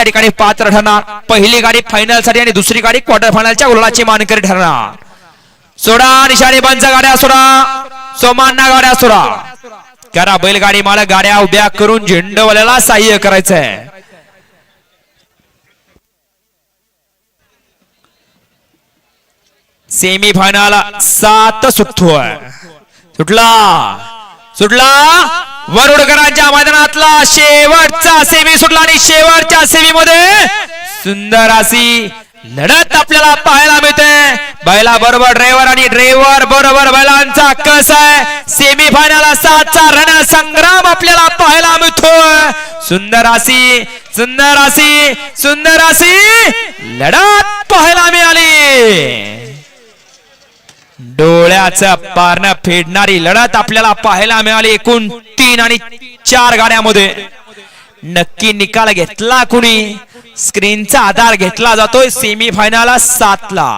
या ठिकाणी पात्र ठरणार. पहिली गाडी फायनल साठी आणि दुसरी गाडी क्वार्टर फायनलच्या गुलालाची मानकरी ठरणार. सोडा निशाणी बंद गाड्या सोडा, सोमांना गाड्या सोडा. करा बैलगाडी मालक गाड्या उभ्या करून झेंडवाल्याला सहाय्य करायचंय. Semi final 7 सुटतोय. सुटला सुटला वरुडकरांच्या मैदानातला शेवटचा सेमी सुटला आणि शेवटच्या सेमी मध्ये सुंदर अशी लढत आपल्याला पाहायला मिळते. बैला बरोबर ड्रायव्हर आणि ड्रायव्हर बरोबर बैलांचा कस आहे. सेमी फायनल 7चा रणसंग्राम आपल्याला पाहायला मिळतोय. सुंदर अशी सुंदर अशी सुंदर अशी लढत पाहायला मिळाली. डोळ्याचं पारणं फेडणारी लढत आपल्याला पाहायला मिळाली. एकूण 3 आणि 4 गाड्यामध्ये नक्की निकाल घेतला कुणी. स्क्रीनचा आधार घेतला जातोय सेमी फायनल 7ला.